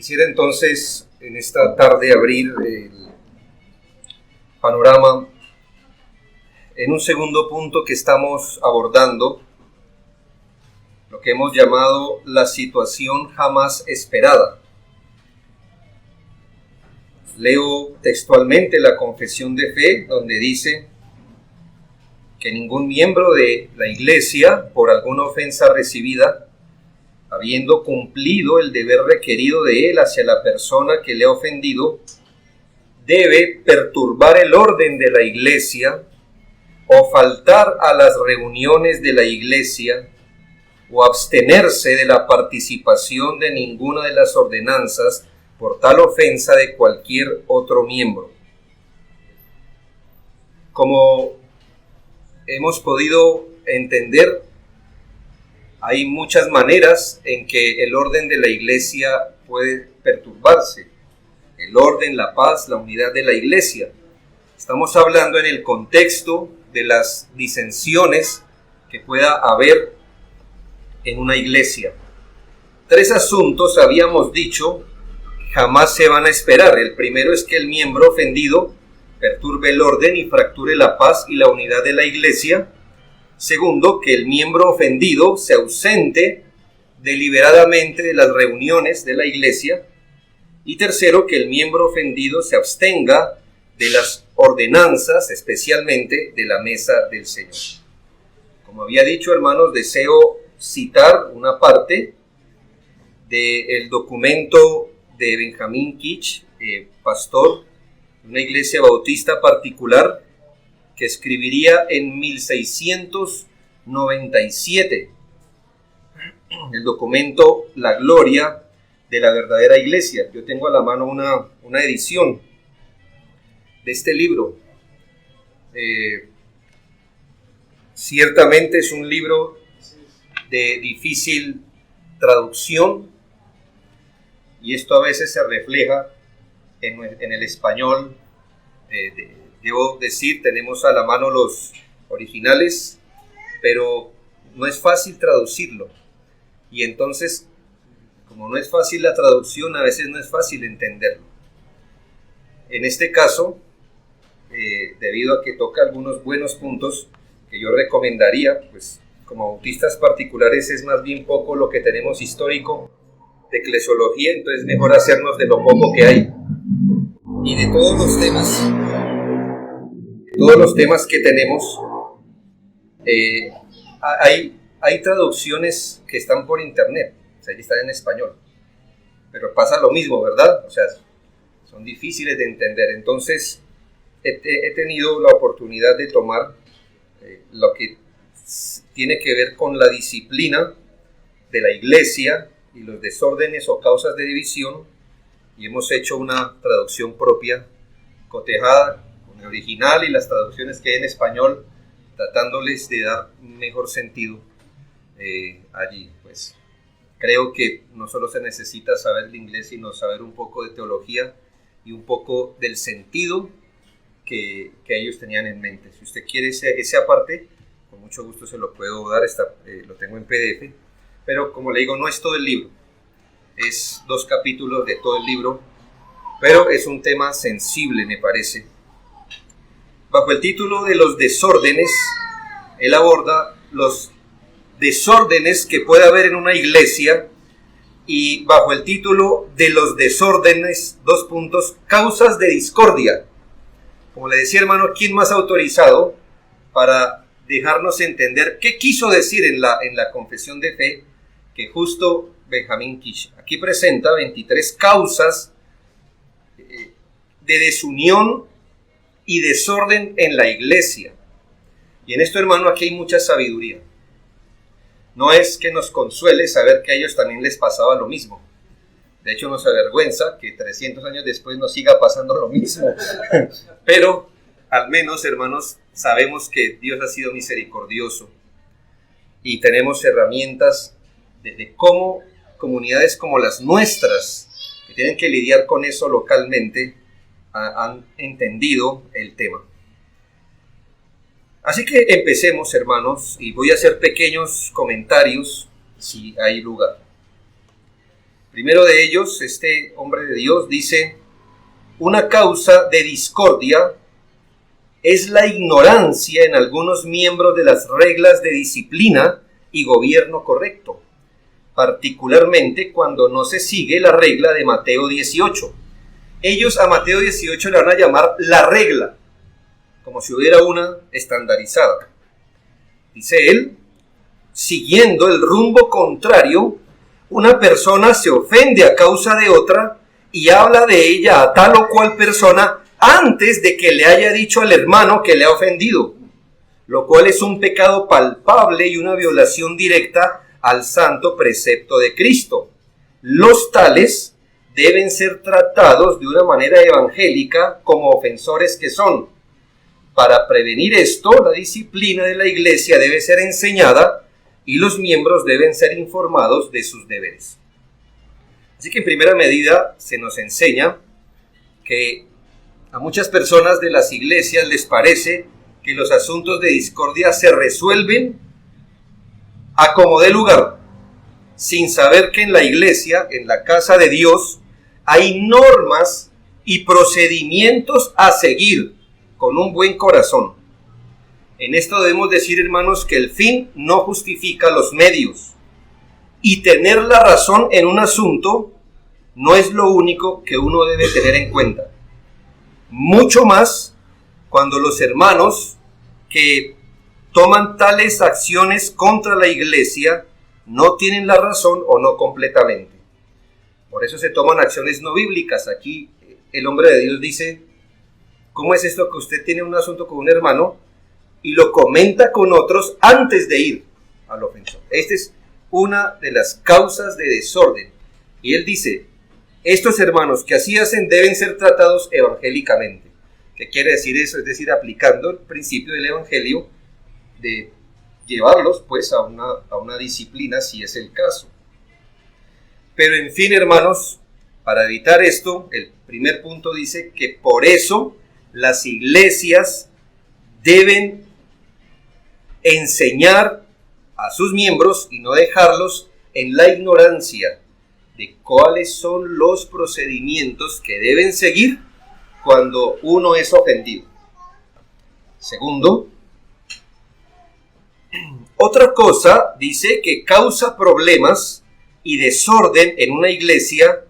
Quisiera entonces en esta tarde abrir el panorama en un segundo punto que estamos abordando, lo que hemos llamado la situación jamás esperada. Leo textualmente la confesión de fe, donde dice que ningún miembro de la iglesia, por alguna ofensa recibida, habiendo cumplido el deber requerido de él hacia la persona que le ha ofendido, debe perturbar el orden de la iglesia o faltar a las reuniones de la iglesia o abstenerse de la participación de ninguna de las ordenanzas por tal ofensa de cualquier otro miembro. Como hemos podido entender, hay muchas maneras en que el orden de la iglesia puede perturbarse. El orden, la paz, la unidad de la iglesia. Estamos hablando en el contexto de las disensiones que pueda haber en una iglesia. 3 asuntos habíamos dicho jamás se van a esperar. El primero es que el miembro ofendido perturbe el orden y fracture la paz y la unidad de la iglesia. Segundo, que el miembro ofendido se ausente deliberadamente de las reuniones de la iglesia. Y tercero, que el miembro ofendido se abstenga de las ordenanzas, especialmente de la mesa del Señor. Como había dicho, hermanos, deseo citar una parte del documento de Benjamin Kitch, pastor de una iglesia bautista particular, que escribiría en 1697, el documento La Gloria de la Verdadera Iglesia. Yo tengo a la mano una edición de este libro. Ciertamente es un libro de difícil traducción, y esto a veces se refleja en el español. Debo decir, tenemos a la mano los originales, pero no es fácil traducirlo. Y entonces, como no es fácil la traducción, a veces no es fácil entenderlo. En este caso, debido a que toca algunos buenos puntos que yo recomendaría, pues como bautistas particulares es más bien poco lo que tenemos histórico de eclesiología, entonces mejor hacernos de lo poco que hay. Y de todos los temas que tenemos, hay traducciones que están por internet, o sea, están en español, pero pasa lo mismo, ¿verdad? O sea, son difíciles de entender. Entonces he tenido la oportunidad de tomar lo que tiene que ver con la disciplina de la iglesia y los desórdenes o causas de división, y hemos hecho una traducción propia, cotejada con el original y las traducciones que hay en español, tratándoles de dar un mejor sentido allí. Pues creo que no solo se necesita saber el inglés, sino saber un poco de teología y un poco del sentido que ellos tenían en mente. Si usted quiere ese aparte, con mucho gusto se lo puedo dar, lo tengo en PDF, pero como le digo, no es todo el libro, es 2 capítulos de todo el libro, pero es un tema sensible, me parece. Bajo el título de los desórdenes, él aborda los desórdenes que puede haber en una iglesia, y bajo el título de los desórdenes, 2 puntos, causas de discordia. Como le decía, hermano, ¿quién más autorizado para dejarnos entender qué quiso decir en la confesión de fe que justo Benjamin Kitch? Aquí presenta 23 causas de desunión y desorden en la iglesia. Y en esto, hermano, aquí hay mucha sabiduría. No es que nos consuele saber que a ellos también les pasaba lo mismo. De hecho, nos avergüenza que 300 años después nos siga pasando lo mismo. Pero al menos, hermanos, sabemos que Dios ha sido misericordioso y tenemos herramientas de cómo comunidades como las nuestras, que tienen que lidiar con eso localmente, han entendido el tema. Así que empecemos, hermanos, y voy a hacer pequeños comentarios si hay lugar. Primero de ellos, este hombre de Dios dice: una causa de discordia es la ignorancia en algunos miembros de las reglas de disciplina y gobierno correcto, particularmente cuando no se sigue la regla de Mateo 18. Ellos a Mateo 18 le van a llamar la regla, como si hubiera una estandarizada. Dice él: siguiendo el rumbo contrario, una persona se ofende a causa de otra y habla de ella a tal o cual persona antes de que le haya dicho al hermano que le ha ofendido, lo cual es un pecado palpable y una violación directa al santo precepto de Cristo. Los tales deben ser tratados de una manera evangélica como ofensores que son. Para prevenir esto, la disciplina de la iglesia debe ser enseñada y los miembros deben ser informados de sus deberes. Así que en primera medida se nos enseña que a muchas personas de las iglesias les parece que los asuntos de discordia se resuelven a como dé lugar, sin saber que en la iglesia, en la casa de Dios, hay normas y procedimientos a seguir con un buen corazón. En esto debemos decir, hermanos, que el fin no justifica los medios, y tener la razón en un asunto no es lo único que uno debe tener en cuenta. Mucho más cuando los hermanos que toman tales acciones contra la iglesia no tienen la razón o no completamente. Por eso se toman acciones no bíblicas. Aquí el hombre de Dios dice: ¿cómo es esto que usted tiene un asunto con un hermano y lo comenta con otros antes de ir al ofensor? Esta es una de las causas de desorden. Y él dice: estos hermanos que así hacen deben ser tratados evangélicamente. ¿Qué quiere decir eso? Es decir, aplicando el principio del evangelio, de llevarlos pues a una disciplina si es el caso. Pero en fin, hermanos, para evitar esto, el primer punto dice que por eso las iglesias deben enseñar a sus miembros y no dejarlos en la ignorancia de cuáles son los procedimientos que deben seguir cuando uno es ofendido. Segundo, otra cosa dice que causa problemas y desorden en una iglesia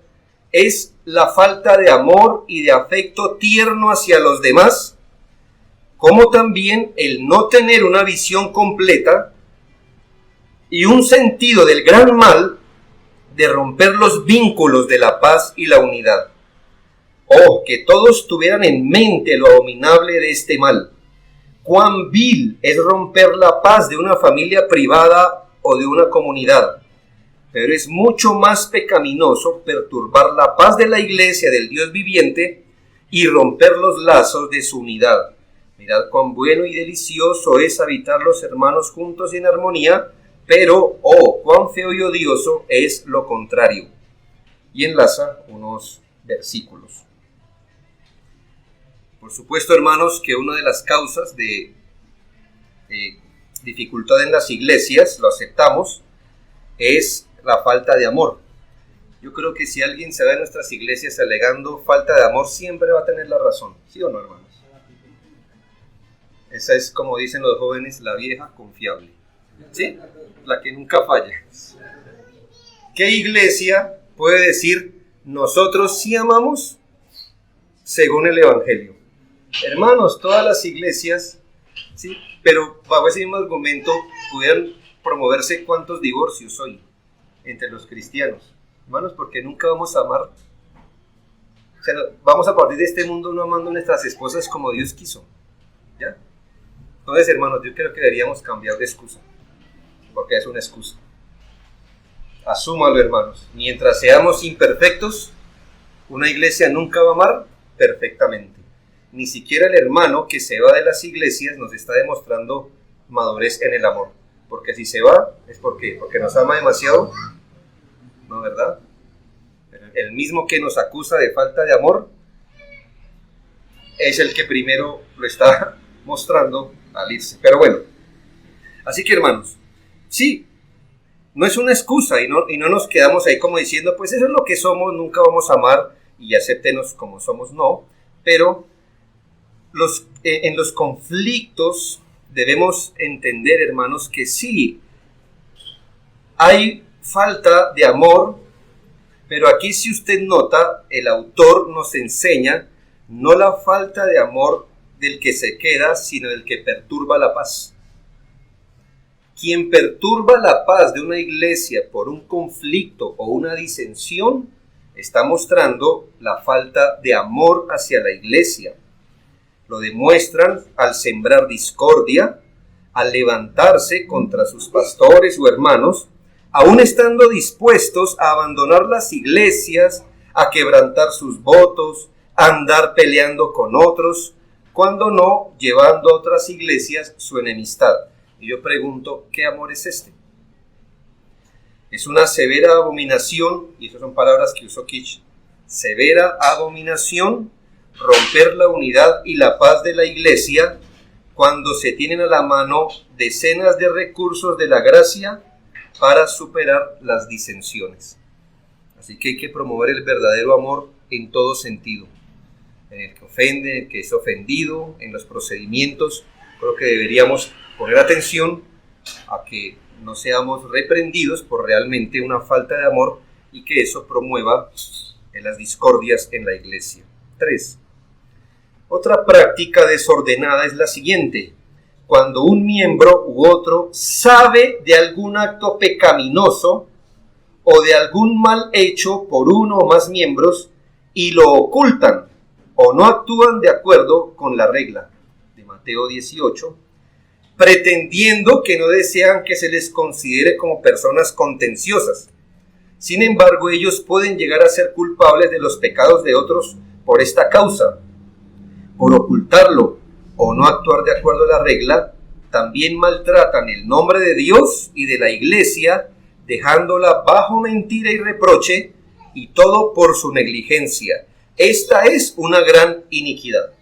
es la falta de amor y de afecto tierno hacia los demás, como también el no tener una visión completa y un sentido del gran mal de romper los vínculos de la paz y la unidad. Oh, que todos tuvieran en mente lo abominable de este mal. Cuán vil es romper la paz de una familia privada o de una comunidad. Pero es mucho más pecaminoso perturbar la paz de la iglesia del Dios viviente y romper los lazos de su unidad. Mirad cuán bueno y delicioso es habitar los hermanos juntos y en armonía, pero, oh, cuán feo y odioso es lo contrario. Y enlaza unos versículos. Por supuesto, hermanos, que una de las causas de dificultad en las iglesias, lo aceptamos, es la falta de amor. Yo creo que si alguien se va de nuestras iglesias alegando falta de amor, siempre va a tener la razón. ¿Sí o no, hermanos? Esa es, como dicen los jóvenes, la vieja confiable. ¿Sí? La que nunca falla. ¿Qué iglesia puede decir nosotros sí amamos según el evangelio? Hermanos, todas las iglesias, sí, pero bajo ese mismo argumento pudieran promoverse cuántos divorcios hoy entre los cristianos, hermanos, porque nunca vamos a amar. O sea, vamos a partir de este mundo no amando a nuestras esposas como Dios quiso, ¿ya? Entonces, hermanos, yo creo que deberíamos cambiar de excusa, porque es una excusa. Asúmalo, hermanos. Mientras seamos imperfectos, una iglesia nunca va a amar perfectamente. Ni siquiera el hermano que se va de las iglesias nos está demostrando madurez en el amor. Porque si se va, ¿es por qué? ¿Porque nos ama demasiado? No, ¿verdad? El mismo que nos acusa de falta de amor es el que primero lo está mostrando al irse. Pero bueno, así que hermanos, sí, no es una excusa y no nos quedamos ahí como diciendo, pues eso es lo que somos, nunca vamos a amar y acéptenos como somos, no. Pero en los conflictos debemos entender, hermanos, que sí, hay falta de amor, pero aquí si usted nota, el autor nos enseña no la falta de amor del que se queda, sino del que perturba la paz. Quien perturba la paz de una iglesia por un conflicto o una disensión, está mostrando la falta de amor hacia la iglesia. Lo demuestran al sembrar discordia, al levantarse contra sus pastores o hermanos, aún estando dispuestos a abandonar las iglesias, a quebrantar sus votos, a andar peleando con otros, cuando no llevando a otras iglesias su enemistad. Y yo pregunto, ¿qué amor es este? Es una severa abominación, y esas son palabras que usó Kitsch, severa abominación, romper la unidad y la paz de la iglesia cuando se tienen a la mano decenas de recursos de la gracia para superar las disensiones. Así que hay que promover el verdadero amor en todo sentido, en el que ofende, en el que es ofendido, en los procedimientos. Creo que deberíamos poner atención a que no seamos reprendidos por realmente una falta de amor y que eso promueva las discordias en la iglesia. 3. Otra práctica desordenada es la siguiente: cuando un miembro u otro sabe de algún acto pecaminoso o de algún mal hecho por uno o más miembros y lo ocultan o no actúan de acuerdo con la regla de Mateo 18, pretendiendo que no desean que se les considere como personas contenciosas. Sin embargo, ellos pueden llegar a ser culpables de los pecados de otros por esta causa. Por ocultarlo o no actuar de acuerdo a la regla, también maltratan el nombre de Dios y de la iglesia, dejándola bajo mentira y reproche, y todo por su negligencia. Esta es una gran iniquidad.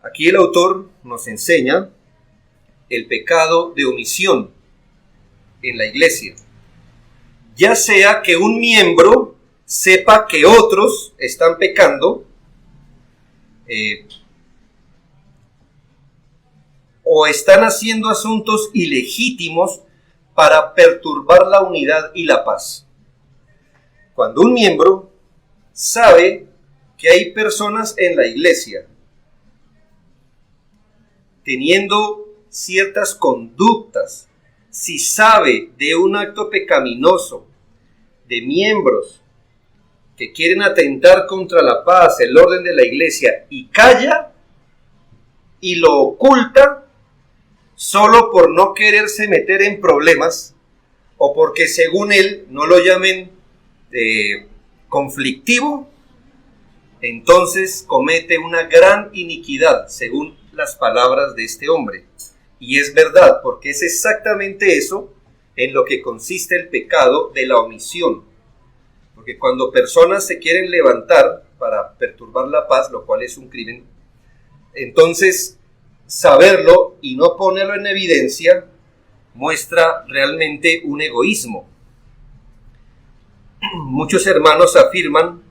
Aquí el autor nos enseña el pecado de omisión en la iglesia. Ya sea que un miembro sepa que otros están pecando, o están haciendo asuntos ilegítimos para perturbar la unidad y la paz. Cuando un miembro sabe que hay personas en la iglesia teniendo ciertas conductas, si sabe de un acto pecaminoso de miembros que quieren atentar contra la paz, el orden de la iglesia, y calla y lo oculta solo por no quererse meter en problemas o porque según él no lo llamen conflictivo, entonces comete una gran iniquidad según las palabras de este hombre. Y es verdad, porque es exactamente eso en lo que consiste el pecado de la omisión. Porque cuando personas se quieren levantar para perturbar la paz, lo cual es un crimen, entonces saberlo y no ponerlo en evidencia muestra realmente un egoísmo. Muchos hermanos afirman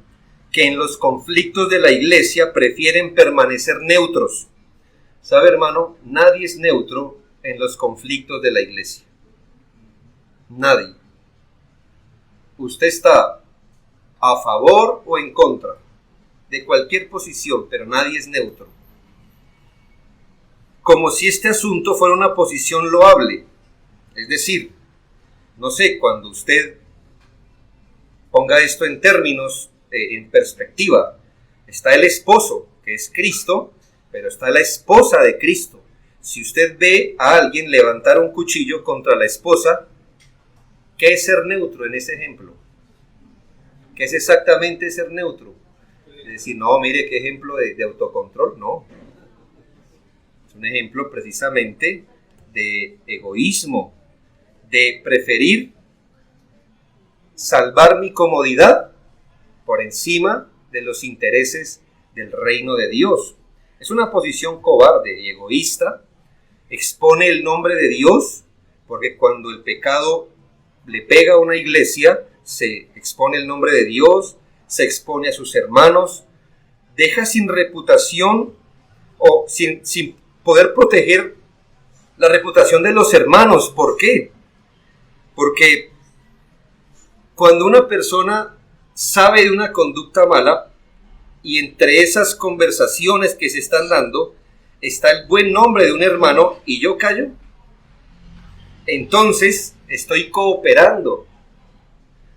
que en los conflictos de la iglesia prefieren permanecer neutros. ¿Sabe, hermano? Nadie es neutro en los conflictos de la iglesia. Nadie. Usted está a favor o en contra de cualquier posición, pero nadie es neutro. Como si este asunto fuera una posición loable. Es decir, no sé, cuando usted ponga esto en términos, en perspectiva, está el esposo, que es Cristo, pero está la esposa de Cristo. Si usted ve a alguien levantar un cuchillo contra la esposa, ¿qué es ser neutro en ese ejemplo? ¿Qué es exactamente ser neutro? Es decir, no, mire qué ejemplo de autocontrol, no. Es un ejemplo precisamente de egoísmo, de preferir salvar mi comodidad por encima de los intereses del reino de Dios. Es una posición cobarde y egoísta, expone el nombre de Dios porque cuando el pecado le pega a una iglesia, se expone el nombre de Dios, se expone a sus hermanos, deja sin reputación o sin poder proteger la reputación de los hermanos. ¿Por qué? Porque cuando una persona sabe de una conducta mala y entre esas conversaciones que se están dando está el buen nombre de un hermano y yo callo, entonces estoy cooperando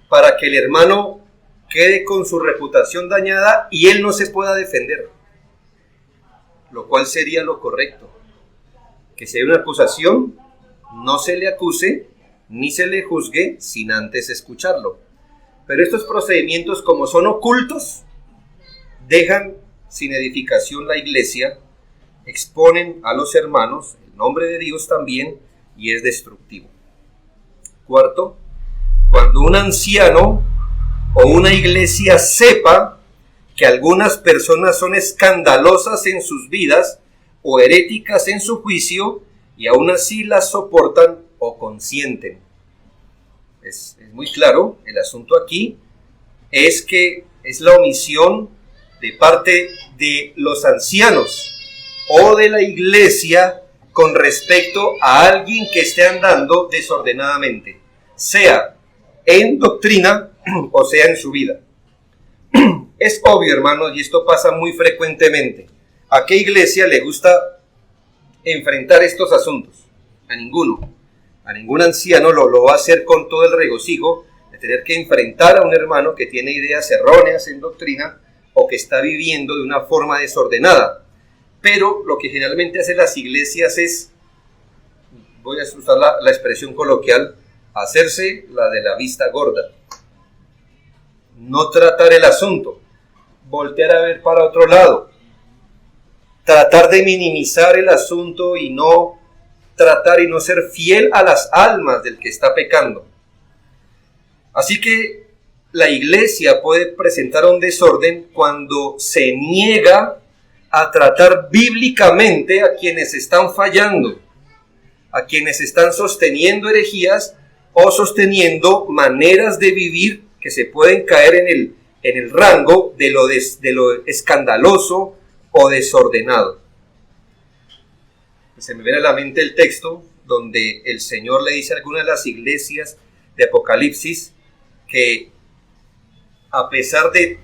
para que el hermano quede con su reputación dañada y él no se pueda defender, lo cual sería lo correcto. Que si hay una acusación, no se le acuse ni se le juzgue sin antes escucharlo. Pero estos procedimientos, como son ocultos, dejan sin edificación la iglesia, exponen a los hermanos, el nombre de Dios también, y es destructivo. Cuarto, cuando un anciano o una iglesia sepa que algunas personas son escandalosas en sus vidas o heréticas en su juicio y aún así las soportan o consienten. Es muy claro, el asunto aquí es que es la omisión de parte de los ancianos o de la iglesia con respecto a alguien que esté andando desordenadamente, sea en doctrina o sea en su vida. Es obvio, hermanos, y esto pasa muy frecuentemente. ¿A qué iglesia le gusta enfrentar estos asuntos? A ninguno. A ningún anciano lo va a hacer con todo el regocijo de tener que enfrentar a un hermano que tiene ideas erróneas en doctrina o que está viviendo de una forma desordenada. Pero lo que generalmente hacen las iglesias es, voy a usar la expresión coloquial, hacerse la de la vista gorda. No tratar el asunto, voltear a ver para otro lado, tratar de minimizar el asunto y no tratar y no ser fiel a las almas del que está pecando. Así que la iglesia puede presentar un desorden cuando se niega a tratar bíblicamente a quienes están fallando, a quienes están sosteniendo herejías o sosteniendo maneras de vivir que se pueden caer en el rango de lo escandaloso o desordenado. Se me viene a la mente el texto donde el Señor le dice a algunas de las iglesias de Apocalipsis que a pesar de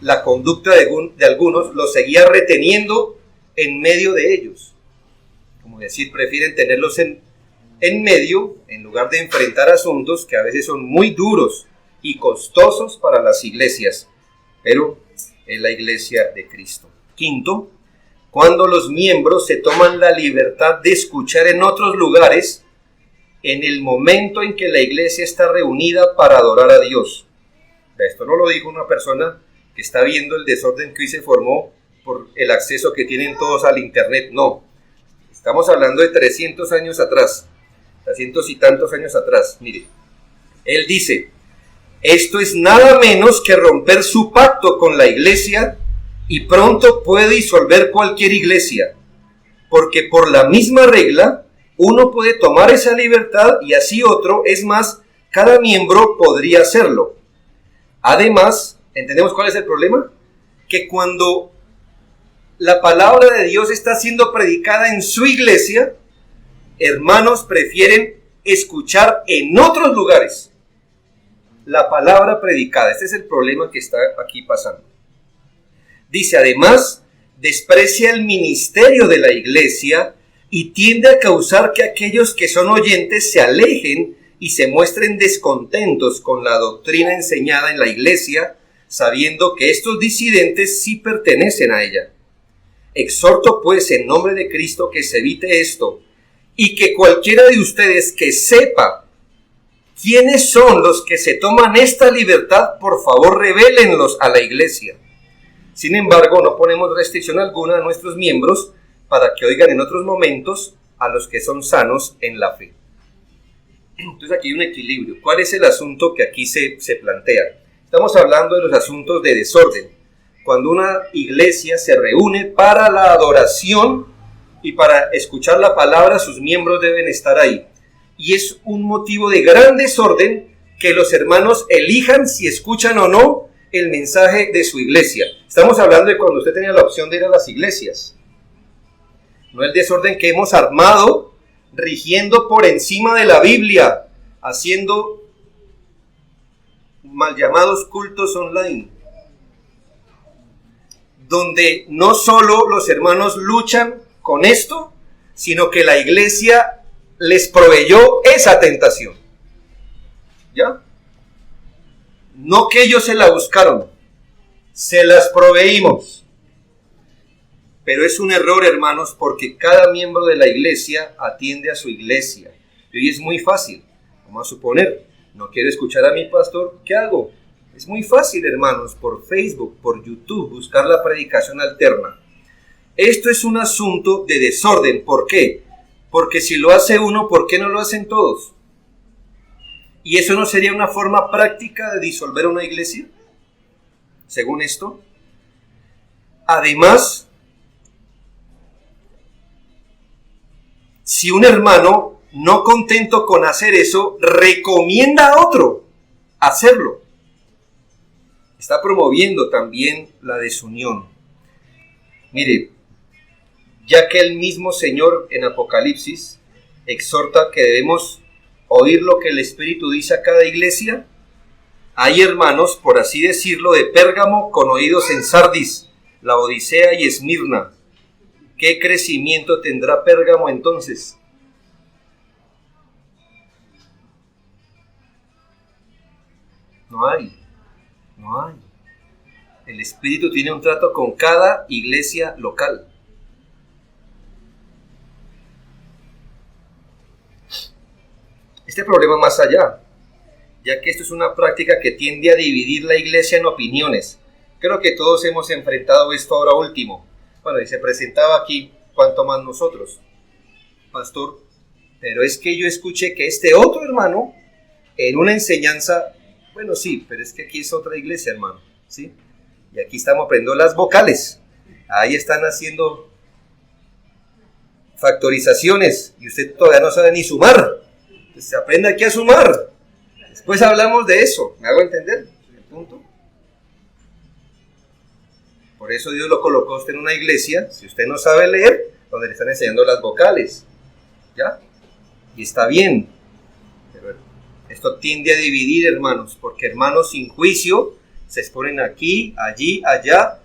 la conducta de algunos, los seguía reteniendo en medio de ellos. Como decir, prefieren tenerlos en medio en lugar de enfrentar asuntos que a veces son muy duros y costosos para las iglesias, pero es la iglesia de Cristo. Quinto, cuando los miembros se toman la libertad de escuchar en otros lugares en el momento en que la iglesia está reunida para adorar a Dios. Esto no lo dijo una persona que está viendo el desorden que hoy se formó por el acceso que tienen todos al internet. No, estamos hablando de 300 años atrás, 300 y tantos años atrás. Mire, él dice, esto es nada menos que romper su pacto con la iglesia y pronto puede disolver cualquier iglesia, porque por la misma regla uno puede tomar esa libertad y así otro, es más, cada miembro podría hacerlo. Además, ¿entendemos cuál es el problema? Que cuando la palabra de Dios está siendo predicada en su iglesia, hermanos prefieren escuchar en otros lugares la palabra predicada. Este es el problema que está aquí pasando. Dice, además, desprecia el ministerio de la iglesia y tiende a causar que aquellos que son oyentes se alejen y se muestren descontentos con la doctrina enseñada en la iglesia, sabiendo que estos disidentes sí pertenecen a ella. Exhorto pues en nombre de Cristo que se evite esto, y que cualquiera de ustedes que sepa quiénes son los que se toman esta libertad, por favor revélenlos a la iglesia. Sin embargo, no ponemos restricción alguna a nuestros miembros para que oigan en otros momentos a los que son sanos en la fe. Entonces aquí hay un equilibrio. ¿Cuál es el asunto que aquí se plantea? Estamos hablando de los asuntos de desorden. Cuando una iglesia se reúne para la adoración y para escuchar la palabra, sus miembros deben estar ahí. y es un motivo de gran desorden que los hermanos elijan si escuchan o no el mensaje de su iglesia. Estamos hablando de cuando usted tenía la opción de ir a las iglesias. No el desorden que hemos armado, rigiendo por encima de la Biblia, haciendo mal llamados cultos online, donde no solo los hermanos luchan con esto, sino que la iglesia les proveyó esa tentación. ¿Ya? No que ellos se la buscaron, se las proveímos. Pero es un error, hermanos, porque cada miembro de la iglesia atiende a su iglesia. Y hoy es muy fácil, vamos a suponer, no quiero escuchar a mi pastor, ¿qué hago? Es muy fácil, hermanos, por Facebook, por YouTube, buscar la predicación alterna. Esto es un asunto de desorden. ¿Por qué? Porque si lo hace uno, ¿por qué no lo hacen todos? ¿Y eso no sería una forma práctica de disolver una iglesia? Según esto. Además, si un hermano, no contento con hacer eso, recomienda a otro hacerlo, está promoviendo también la desunión. Mire, ya que el mismo Señor en Apocalipsis exhorta que debemos oír lo que el Espíritu dice a cada iglesia, hay hermanos, por así decirlo, de Pérgamo con oídos en Sardis, Laodicea y Esmirna. ¿Qué crecimiento tendrá Pérgamo entonces? No hay. El Espíritu tiene un trato con cada iglesia local. Este problema más allá, ya que esto es una práctica que tiende a dividir la iglesia en opiniones. Creo que todos hemos enfrentado esto ahora último. Bueno, y se presentaba aquí, cuanto más nosotros. Pastor, pero es que yo escuché que este otro hermano, en una enseñanza, bueno sí, pero es que aquí es otra iglesia, hermano, ¿sí? Y aquí estamos aprendiendo las vocales. Ahí están haciendo factorizaciones y usted todavía no sabe ni sumar. Pues se aprende aquí a sumar. Después hablamos de eso. ¿Me hago entender? El punto. Por eso Dios lo colocó usted en una iglesia, si usted no sabe leer, donde le están enseñando las vocales. ¿Ya? Y está bien. Pero esto tiende a dividir, hermanos, porque hermanos sin juicio se exponen aquí, allí, allá.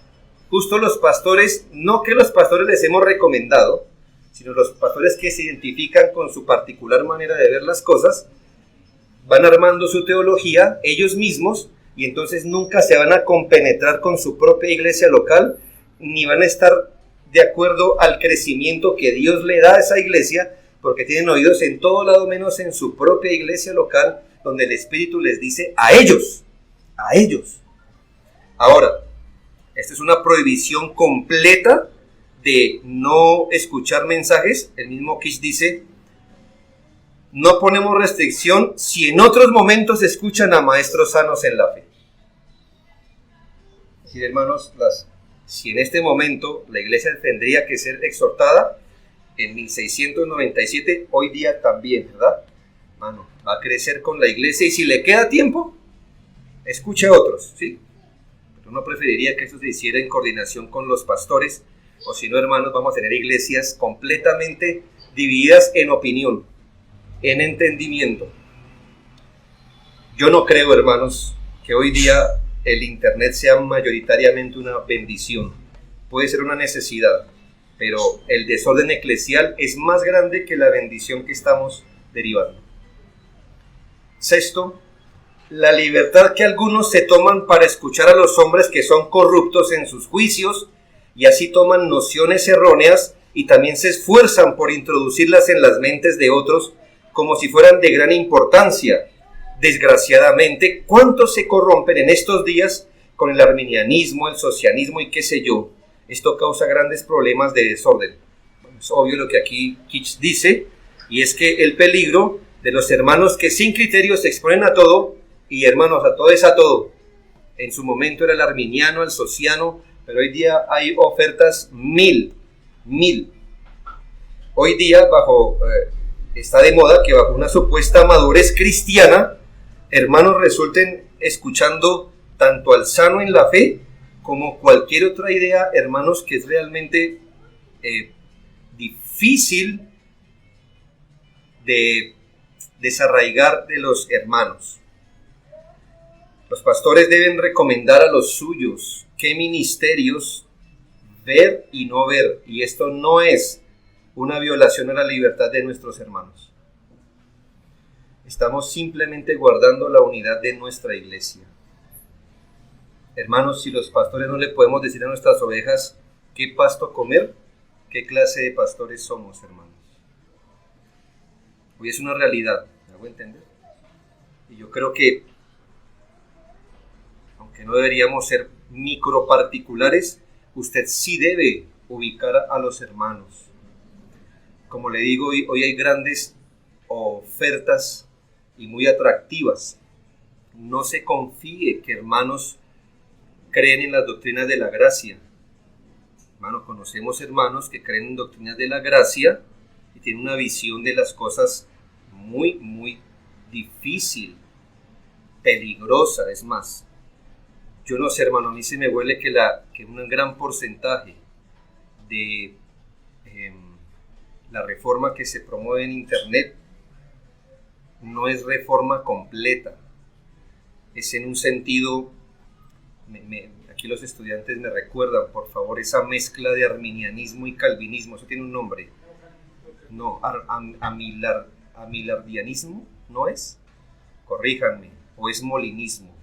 Justo los pastores, no que los pastores les hemos recomendado, sino los pastores que se identifican con su particular manera de ver las cosas, van armando su teología ellos mismos y entonces nunca se van a compenetrar con su propia iglesia local, ni van a estar de acuerdo al crecimiento que Dios le da a esa iglesia, porque tienen oídos en todo lado menos en su propia iglesia local, donde el Espíritu les dice a ellos. Ahora, esta es una prohibición completa de no escuchar mensajes. El mismo Kish dice, no ponemos restricción si en otros momentos escuchan a maestros sanos en la fe. Es decir, hermanos, si en este momento la iglesia tendría que ser exhortada, en 1697, hoy día también, ¿verdad? Hermano, va a crecer con la iglesia y si le queda tiempo, escuche a otros, ¿sí? Pero uno preferiría que eso se hiciera en coordinación con los pastores, o si no, hermanos, vamos a tener iglesias completamente divididas en opinión, en entendimiento. Yo no creo, hermanos, que hoy día el internet sea mayoritariamente una bendición. Puede ser una necesidad, pero el desorden eclesial es más grande que la bendición que estamos derivando. Sexto, la libertad que algunos se toman para escuchar a los hombres que son corruptos en sus juicios y así toman nociones erróneas y también se esfuerzan por introducirlas en las mentes de otros como si fueran de gran importancia. Desgraciadamente, ¿cuántos se corrompen en estos días con el arminianismo, el socialismo y qué sé yo? Esto causa grandes problemas de desorden. Bueno, es obvio lo que aquí Kitsch dice, y es que el peligro de los hermanos que sin criterio se exponen a todo, y hermanos, a todo es a todo. En su momento era el arminiano, el sociano, pero hoy día hay ofertas mil. Hoy día, bajo está de moda que bajo una supuesta madurez cristiana, hermanos resulten escuchando tanto al sano en la fe como cualquier otra idea, hermanos, que es realmente difícil de desarraigar de los hermanos. Los pastores deben recomendar a los suyos qué ministerios ver y no ver, y esto no es una violación a la libertad de nuestros hermanos. Estamos simplemente guardando la unidad de nuestra iglesia. Hermanos, si los pastores no le podemos decir a nuestras ovejas qué pasto comer, ¿qué clase de pastores somos, hermanos? Hoy es una realidad, ¿me hago entender? Y yo creo que, aunque no deberíamos ser microparticulares, usted sí debe ubicar a los hermanos. Como le digo, hoy hay grandes ofertas y muy atractivas. No se confíe que hermanos creen en las doctrinas de la gracia. Hermanos, conocemos hermanos que creen en doctrinas de la gracia y tienen una visión de las cosas muy, muy difícil, peligrosa, es más. Yo no sé, hermano, a mí se me huele que un gran porcentaje de la reforma que se promueve en Internet no es reforma completa. Es en un sentido, aquí los estudiantes me recuerdan, por favor, esa mezcla de arminianismo y calvinismo, eso tiene un nombre. No, amilardianismo, ¿no es? Corríjanme, o es molinismo.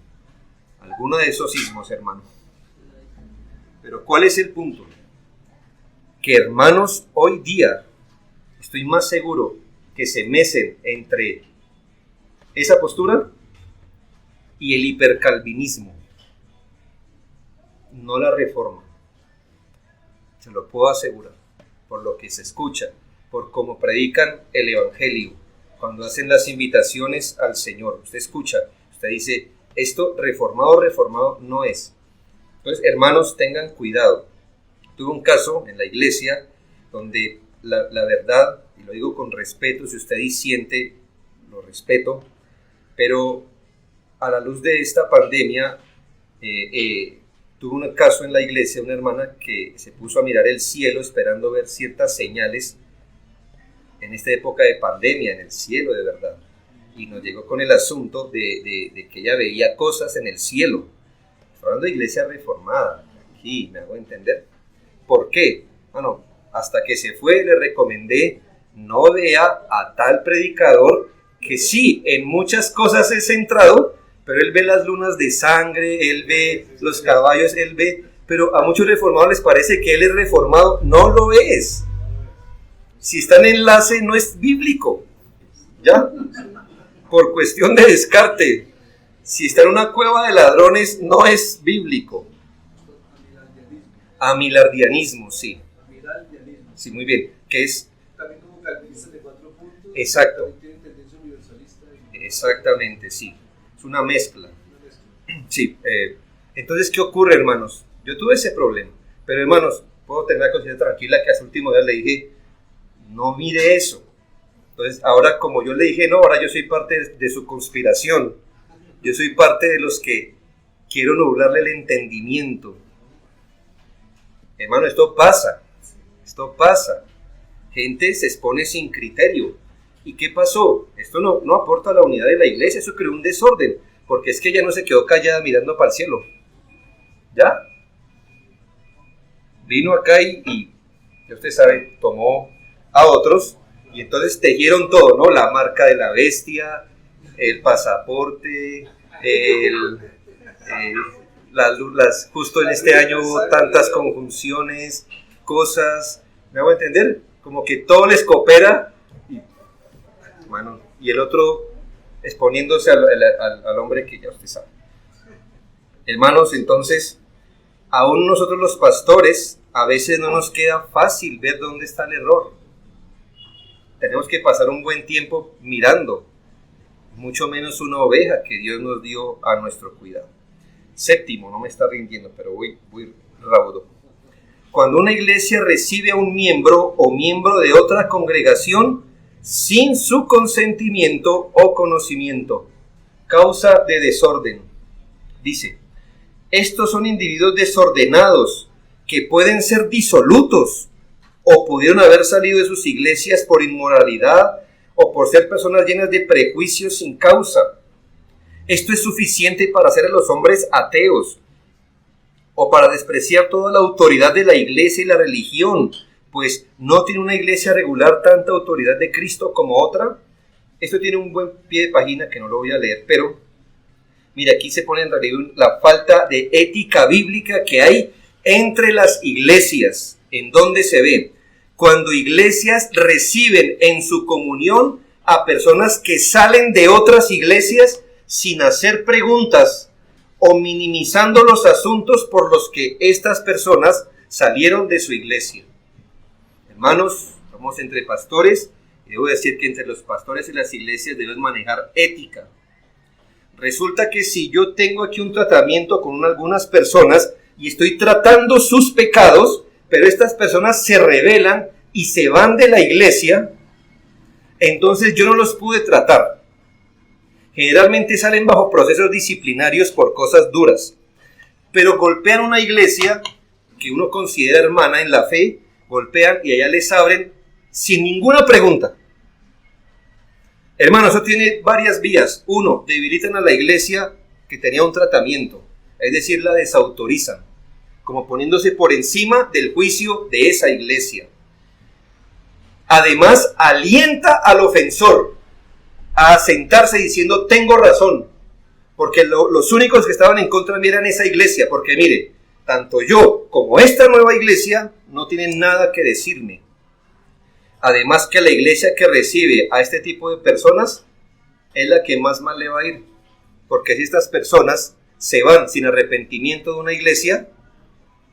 Alguno de esos ismos, hermano. Pero ¿cuál es el punto? Que hermanos, hoy día estoy más seguro que se mecen entre esa postura y el hipercalvinismo, no la reforma. Se lo puedo asegurar, por lo que se escucha, por cómo predican el evangelio, cuando hacen las invitaciones al Señor. Usted escucha, usted dice, esto reformado no es. Entonces, hermanos, tengan cuidado. Tuve un caso en la iglesia donde la verdad, y lo digo con respeto, si usted disiente, lo respeto, pero a la luz de esta pandemia, tuve un caso en la iglesia, una hermana que se puso a mirar el cielo esperando ver ciertas señales en esta época de pandemia, en el cielo de verdad. Y nos llegó con el asunto de que ella veía cosas en el cielo. Estoy hablando de iglesia reformada, aquí me hago entender. ¿Por qué? Bueno, hasta que se fue le recomendé, no vea a tal predicador que sí, en muchas cosas es centrado, pero él ve las lunas de sangre, él ve los caballos, él ve, pero a muchos reformados les parece que él es reformado. No lo es. Si está en enlace no es bíblico, ¿ya? Por cuestión de descarte. Si está en una cueva de ladrones no es bíblico. Amilardianismo, sí. Sí, muy bien. ¿Qué es? También como calvinistas de 4 puntos. Exacto. Tienen tendencia universalista. Exactamente, sí. Es una mezcla. Sí. Entonces, ¿qué ocurre, hermanos? Yo tuve ese problema. Pero, hermanos, puedo tener la conciencia tranquila que a su último día le dije, no mire eso. Entonces, ahora como yo le dije, no, ahora yo soy parte de su conspiración. Yo soy parte de los que quiero nublarle el entendimiento. Hermano, esto pasa. Gente se expone sin criterio. ¿Y qué pasó? Esto no aporta a la unidad de la iglesia, eso creó un desorden. Porque es que ella no se quedó callada mirando para el cielo. ¿Ya? Vino acá y ya usted sabe, tomó a otros y entonces tejieron todo, ¿no? La marca de la bestia, el pasaporte, las justo en este año hubo tantas conjunciones, cosas, ¿me hago entender? Como que todo les coopera y, bueno, y el otro exponiéndose al hombre que ya usted sabe. Hermanos, entonces, aún nosotros los pastores, a veces no nos queda fácil ver dónde está el error. Tenemos que pasar un buen tiempo mirando, mucho menos una oveja que Dios nos dio a nuestro cuidado. Séptimo, no me está rindiendo, pero voy raudo. Cuando una iglesia recibe a un miembro o miembro de otra congregación, sin su consentimiento o conocimiento, causa de desorden. Dice, estos son individuos desordenados que pueden ser disolutos o pudieron haber salido de sus iglesias por inmoralidad o por ser personas llenas de prejuicios sin causa. Esto es suficiente para hacer a los hombres ateos o para despreciar toda la autoridad de la iglesia y la religión, pues no tiene una iglesia regular tanta autoridad de Cristo como otra. Esto tiene un buen pie de página que no lo voy a leer, pero mira, aquí se pone en realidad la falta de ética bíblica que hay entre las iglesias. ¿En dónde se ve? Cuando iglesias reciben en su comunión a personas que salen de otras iglesias sin hacer preguntas o minimizando los asuntos por los que estas personas salieron de su iglesia. Hermanos, estamos entre pastores y debo decir que entre los pastores y las iglesias debemos manejar ética. Resulta que si yo tengo aquí un tratamiento con algunas personas y estoy tratando sus pecados, pero estas personas se rebelan y se van de la iglesia, entonces yo no los pude tratar. Generalmente salen bajo procesos disciplinarios por cosas duras, pero golpean una iglesia que uno considera hermana en la fe, golpean y allá les abren sin ninguna pregunta. Hermano, eso tiene varias vías. Uno, debilitan a la iglesia que tenía un tratamiento, es decir, la desautorizan, como poniéndose por encima del juicio de esa iglesia. Además, alienta al ofensor a sentarse diciendo, tengo razón, porque los únicos que estaban en contra de mí eran esa iglesia, porque mire, tanto yo como esta nueva iglesia no tienen nada que decirme. Además que la iglesia que recibe a este tipo de personas es la que más mal le va a ir, porque si estas personas se van sin arrepentimiento de una iglesia,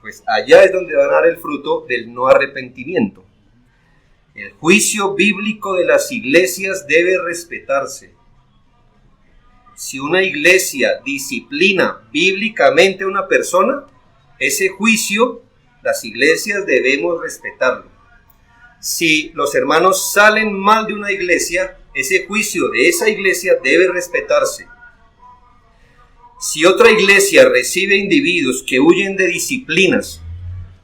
pues allá es donde van a dar el fruto del no arrepentimiento. El juicio bíblico de las iglesias debe respetarse. Si una iglesia disciplina bíblicamente a una persona, ese juicio las iglesias debemos respetarlo. Si los hermanos salen mal de una iglesia, ese juicio de esa iglesia debe respetarse. Si otra iglesia recibe individuos que huyen de disciplinas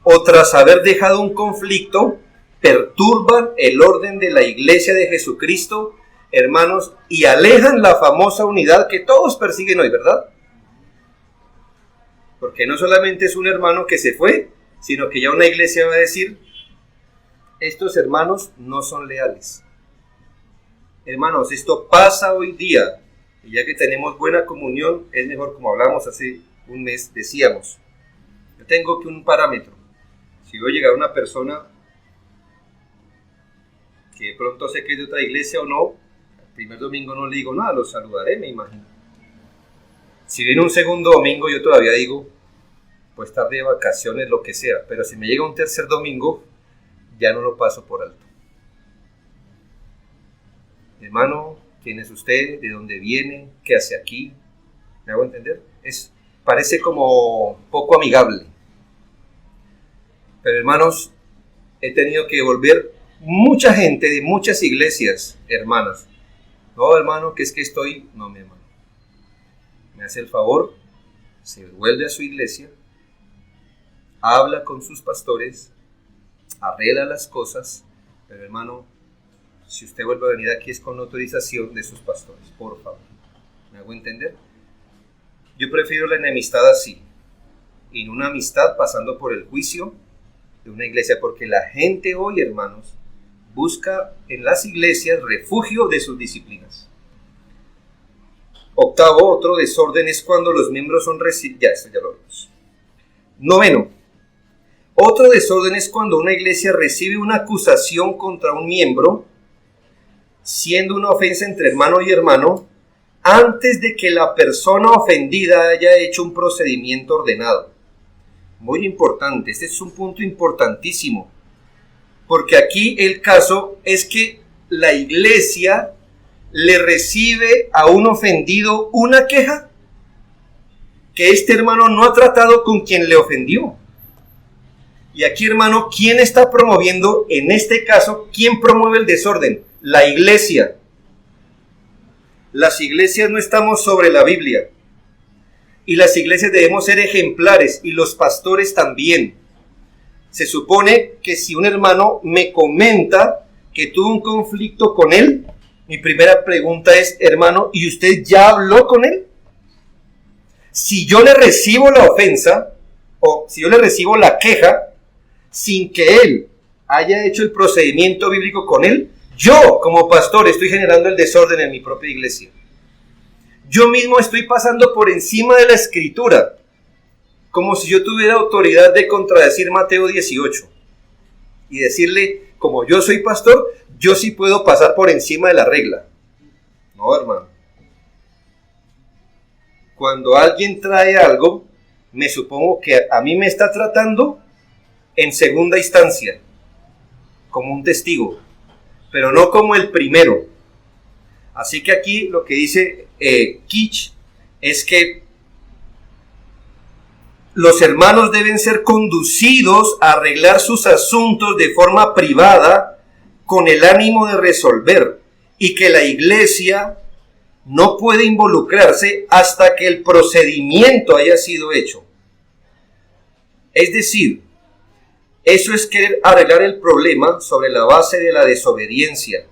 o tras haber dejado un conflicto, perturban el orden de la iglesia de Jesucristo, hermanos, y alejan la famosa unidad que todos persiguen hoy, ¿verdad? Porque no solamente es un hermano que se fue, sino que ya una iglesia va a decir, estos hermanos no son leales. Hermanos, esto pasa hoy día, y ya que tenemos buena comunión, es mejor, como hablamos hace un mes, decíamos, yo tengo que un parámetro. Si voy a llegar a una persona que de pronto sé que es de otra iglesia o no, el primer domingo no le digo nada, lo saludaré, me imagino. Si viene un segundo domingo, yo todavía digo, pues estar de vacaciones, lo que sea, pero si me llega un tercer domingo, ya no lo paso por alto. Hermano, ¿quién es usted? ¿De dónde viene? ¿Qué hace aquí? ¿Me hago entender? Parece como poco amigable. Pero hermanos, he tenido que volver mucha gente de muchas iglesias, hermanas. No, hermano, que es que estoy... No, mi hermano. Me hace el favor, se vuelve a su iglesia, habla con sus pastores, arregla las cosas, pero hermano, si usted vuelve a venir aquí es con autorización de sus pastores, por favor. ¿Me hago entender? Yo prefiero la enemistad así, y no una amistad pasando por el juicio de una iglesia, porque la gente hoy, hermanos, busca en las iglesias refugio de sus disciplinas. Octavo, otro desorden es cuando los miembros son esto ya lo vimos. Noveno, otro desorden es cuando una iglesia recibe una acusación contra un miembro, siendo una ofensa entre hermano y hermano, antes de que la persona ofendida haya hecho un procedimiento ordenado. Muy importante, este es un punto importantísimo, porque aquí el caso es que la iglesia le recibe a un ofendido una queja que este hermano no ha tratado con quien le ofendió. Y aquí, hermano, ¿quién está promoviendo? En este caso, ¿quién promueve el desorden? La iglesia. Las iglesias no estamos sobre la Biblia. Y las iglesias debemos ser ejemplares, y los pastores también. Se supone que si un hermano me comenta que tuvo un conflicto con él, mi primera pregunta es: hermano, ¿y usted ya habló con él? Si yo le recibo la ofensa, o si yo le recibo la queja, sin que él haya hecho el procedimiento bíblico con él, yo como pastor estoy generando el desorden en mi propia iglesia. Yo mismo estoy pasando por encima de la escritura, como si yo tuviera autoridad de contradecir Mateo 18 y decirle: como yo soy pastor, yo sí puedo pasar por encima de la regla. No, hermano. Cuando alguien trae algo, me supongo que a mí me está tratando en segunda instancia, como un testigo, pero no como el primero. Así que aquí lo que dice Kitch es que los hermanos deben ser conducidos a arreglar sus asuntos de forma privada con el ánimo de resolver, y que la iglesia no puede involucrarse hasta que el procedimiento haya sido hecho. Es decir, eso es querer arreglar el problema sobre la base de la desobediencia.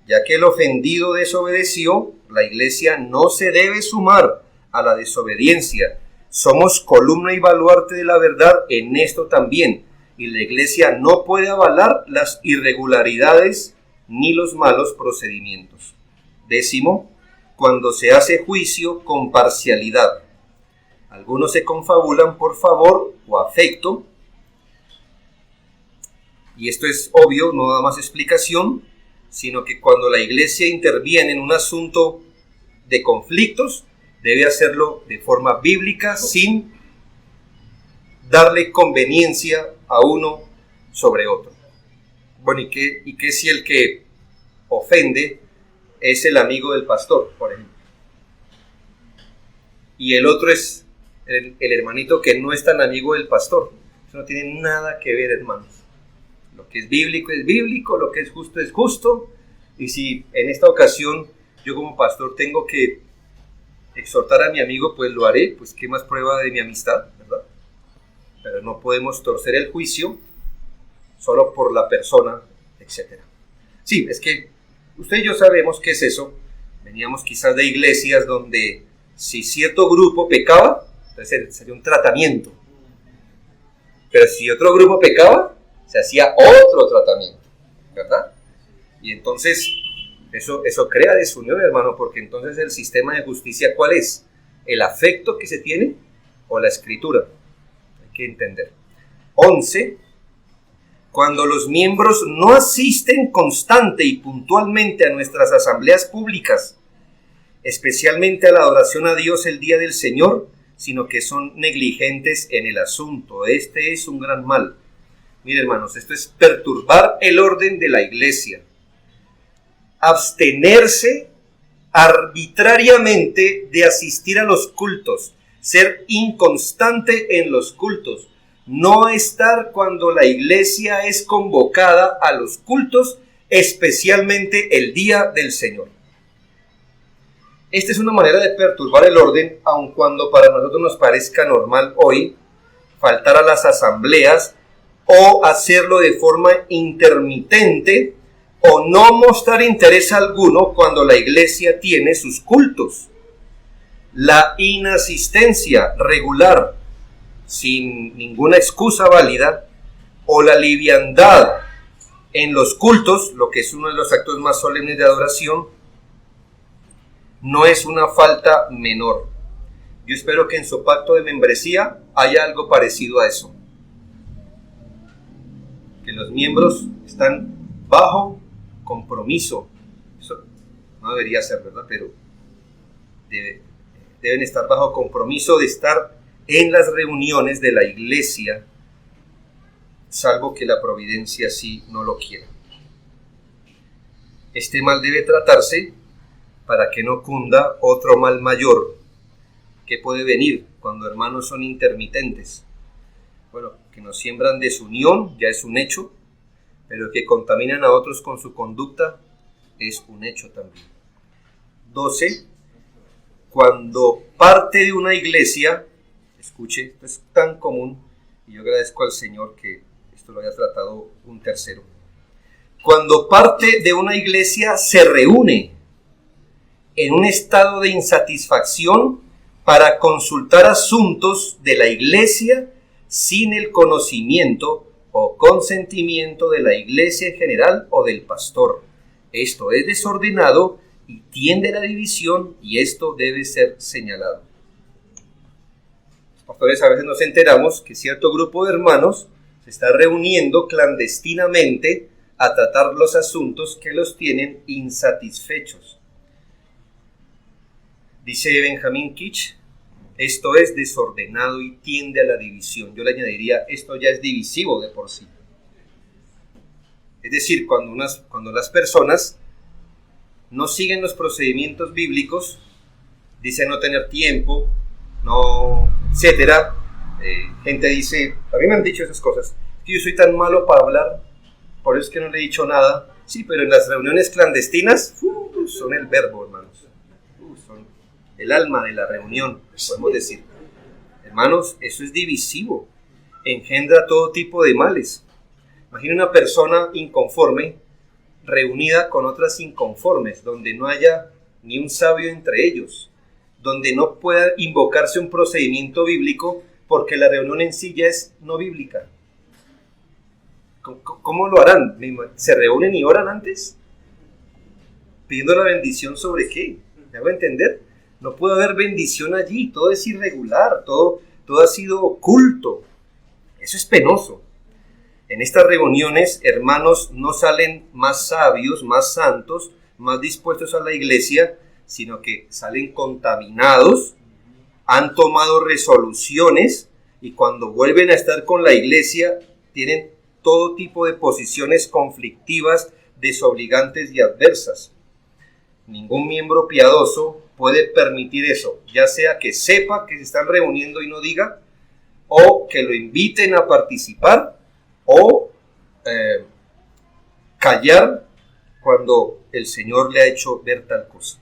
Ya que el ofendido desobedeció, la iglesia no se debe sumar a la desobediencia. Somos columna y baluarte de la verdad en esto también, y la iglesia no puede avalar las irregularidades ni los malos procedimientos. 10, cuando se hace juicio con parcialidad. Algunos se confabulan por favor o afecto, y esto es obvio, no da más explicación, sino que cuando la iglesia interviene en un asunto de conflictos, debe hacerlo de forma bíblica, sin darle conveniencia a uno sobre otro. Bueno, ¿y qué si el que ofende es el amigo del pastor, por ejemplo? Y el otro es el hermanito que no es tan amigo del pastor. Eso no tiene nada que ver, hermanos. Lo que es bíblico, lo que es justo. Y si en esta ocasión yo como pastor tengo que exhortar a mi amigo, pues lo haré, pues qué más prueba de mi amistad, ¿verdad? Pero no podemos torcer el juicio solo por la persona, etc. Sí, es que usted y yo sabemos qué es eso. Veníamos quizás de iglesias donde si cierto grupo pecaba, entonces sería un tratamiento. Pero si otro grupo pecaba, se hacía otro tratamiento, ¿verdad? Y entonces eso crea desunión, hermano, porque entonces el sistema de justicia, ¿cuál es? ¿El afecto que se tiene o la escritura? Hay que entender. 11. Cuando los miembros no asisten constante y puntualmente a nuestras asambleas públicas, especialmente a la adoración a Dios el día del Señor, sino que son negligentes en el asunto. Este es un gran mal. Mire, hermanos, esto es perturbar el orden de la iglesia. Abstenerse arbitrariamente de asistir a los cultos, ser inconstante en los cultos, no estar cuando la iglesia es convocada a los cultos, especialmente el día del Señor. Esta es una manera de perturbar el orden, aun cuando para nosotros nos parezca normal hoy faltar a las asambleas o hacerlo de forma intermitente o no mostrar interés alguno cuando la iglesia tiene sus cultos. La inasistencia regular sin ninguna excusa válida o la liviandad en los cultos, lo que es uno de los actos más solemnes de adoración, no es una falta menor. Yo espero que en su pacto de membresía haya algo parecido a eso. Que los miembros están bajo compromiso. Eso no debería ser, ¿verdad? Pero deben estar bajo compromiso de estar en las reuniones de la iglesia, salvo que la providencia sí no lo quiera. Este mal debe tratarse para que no cunda otro mal mayor que puede venir cuando hermanos son intermitentes. Bueno, que nos siembran desunión, ya es un hecho, pero que contaminan a otros con su conducta, es un hecho también. 12. Cuando parte de una iglesia, escuche, esto es tan común, y yo agradezco al Señor que esto lo haya tratado un tercero. Cuando parte de una iglesia se reúne en un estado de insatisfacción para consultar asuntos de la iglesia sin el conocimiento o consentimiento de la iglesia en general o del pastor. Esto es desordenado y tiende a la división, y esto debe ser señalado. Los pastores a veces nos enteramos que cierto grupo de hermanos se está reuniendo clandestinamente a tratar los asuntos que los tienen insatisfechos. Dice Benjamin Kitch, esto es desordenado y tiende a la división. Yo le añadiría, esto ya es divisivo de por sí. Es decir, cuando las personas no siguen los procedimientos bíblicos, dicen no tener tiempo, no, etcétera. Gente dice, a mí me han dicho esas cosas, que yo soy tan malo para hablar, por eso es que no le he dicho nada. Sí, pero en las reuniones clandestinas, son el verbo, hermanos. Son el alma de la reunión, podemos decir. Hermanos, eso es divisivo, engendra todo tipo de males. Imagina una persona inconforme reunida con otras inconformes, donde no haya ni un sabio entre ellos, donde no pueda invocarse un procedimiento bíblico, porque la reunión en sí ya es no bíblica. ¿Cómo lo harán? ¿Se reúnen y oran antes? ¿Pidiendo la bendición sobre qué? ¿Me hago entender? No puede haber bendición allí, todo es irregular, todo ha sido oculto. Eso es penoso. En estas reuniones, hermanos no salen más sabios, más santos, más dispuestos a la iglesia, sino que salen contaminados, han tomado resoluciones y cuando vuelven a estar con la iglesia tienen todo tipo de posiciones conflictivas, desobligantes y adversas. Ningún miembro piadoso puede permitir eso, ya sea que sepa que se están reuniendo y no diga, o que lo inviten a participar, o callar cuando el Señor le ha hecho ver tal cosa.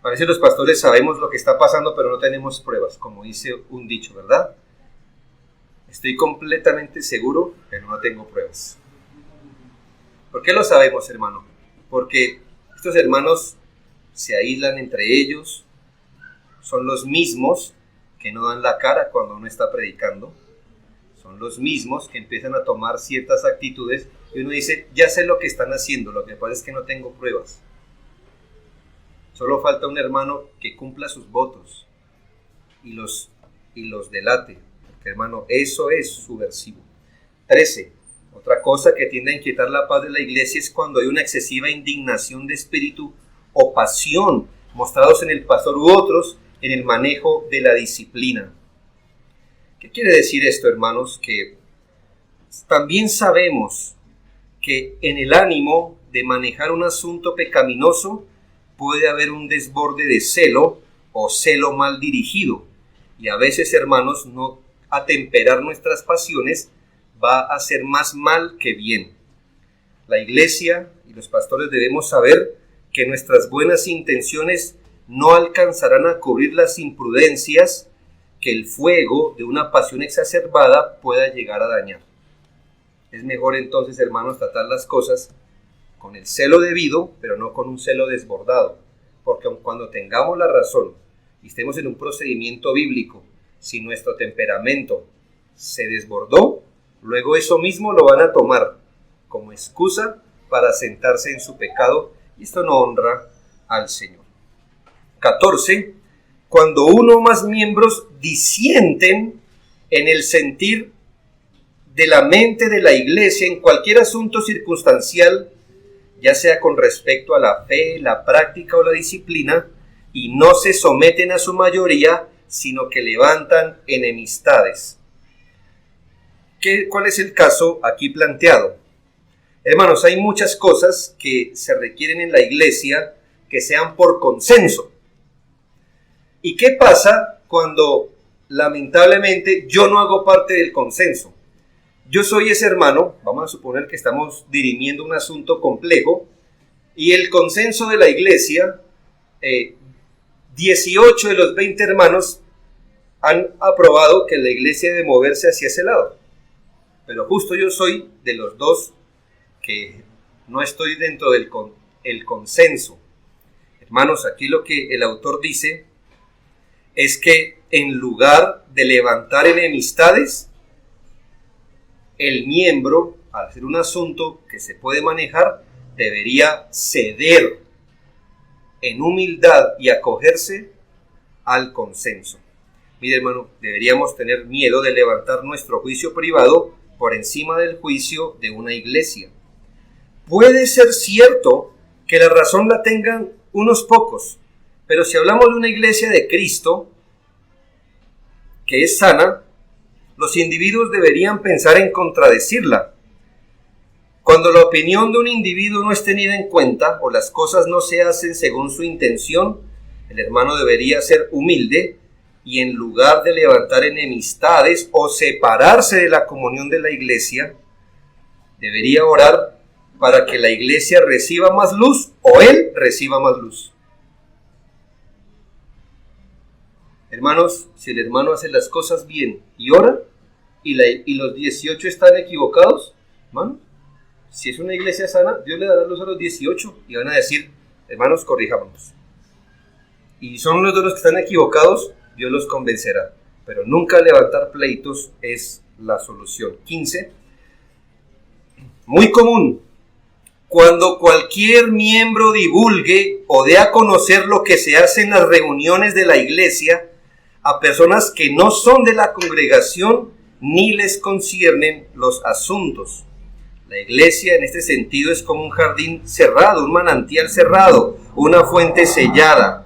A veces los pastores sabemos lo que está pasando, pero no tenemos pruebas, como dice un dicho, ¿verdad? Estoy completamente seguro, pero no tengo pruebas. ¿Por qué lo sabemos, hermano? Porque estos hermanos se aíslan entre ellos, son los mismos que no dan la cara cuando uno está predicando, son los mismos que empiezan a tomar ciertas actitudes y uno dice, ya sé lo que están haciendo, lo que pasa es que no tengo pruebas. Solo falta un hermano que cumpla sus votos y los delate, porque hermano, eso es subversivo. 13. Otra cosa que tiende a inquietar la paz de la iglesia es cuando hay una excesiva indignación de espíritu o pasión mostrados en el pastor u otros en el manejo de la disciplina. ¿Qué quiere decir esto, hermanos? Que también sabemos que en el ánimo de manejar un asunto pecaminoso puede haber un desborde de celo o celo mal dirigido. Y a veces, hermanos, no atemperar nuestras pasiones va a hacer más mal que bien. La iglesia y los pastores debemos saber que nuestras buenas intenciones no alcanzarán a cubrir las imprudencias que el fuego de una pasión exacerbada pueda llegar a dañar. Es mejor entonces, hermanos, tratar las cosas con el celo debido, pero no con un celo desbordado, porque aun cuando tengamos la razón y estemos en un procedimiento bíblico, si nuestro temperamento se desbordó, luego eso mismo lo van a tomar como excusa para sentarse en su pecado, y esto no honra al Señor. 14. Cuando uno o más miembros disienten en el sentir de la mente de la iglesia en cualquier asunto circunstancial, ya sea con respecto a la fe, la práctica o la disciplina, y no se someten a su mayoría, sino que levantan enemistades. ¿Cuál es el caso aquí planteado? Hermanos, hay muchas cosas que se requieren en la iglesia que sean por consenso. ¿Y qué pasa cuando lamentablemente yo no hago parte del consenso? Yo soy ese hermano, vamos a suponer que estamos dirimiendo un asunto complejo, Y el consenso de la iglesia, 18 de los 20 hermanos han aprobado que la iglesia debe moverse hacia ese lado. Pero justo yo soy de los dos que no estoy dentro del consenso. Hermanos, aquí lo que el autor dice es que en lugar de levantar enemistades, el miembro, al ser un asunto que se puede manejar, debería ceder en humildad y acogerse al consenso. Mire, hermano, deberíamos tener miedo de levantar nuestro juicio privado por encima del juicio de una iglesia. Puede ser cierto que la razón la tengan unos pocos, pero si hablamos de una iglesia de Cristo que es sana, los individuos deberían pensar en contradecirla. Cuando la opinión de un individuo no es tenida en cuenta o las cosas no se hacen según su intención, el hermano debería ser humilde y en lugar de levantar enemistades o separarse de la comunión de la iglesia, debería orar para que la iglesia reciba más luz o él reciba más luz. Hermanos, si el hermano hace las cosas bien y ora, y los 18 están equivocados, hermano, si es una iglesia sana, Dios le dará luz a los 18 y van a decir, hermanos, corrijámonos. Y son los de los que están equivocados, Dios los convencerá. Pero nunca levantar pleitos es la solución. 15. Muy común. Cuando cualquier miembro divulgue o dé a conocer lo que se hace en las reuniones de la iglesia a personas que no son de la congregación ni les conciernen los asuntos. La iglesia en este sentido es como un jardín cerrado, un manantial cerrado, una fuente sellada.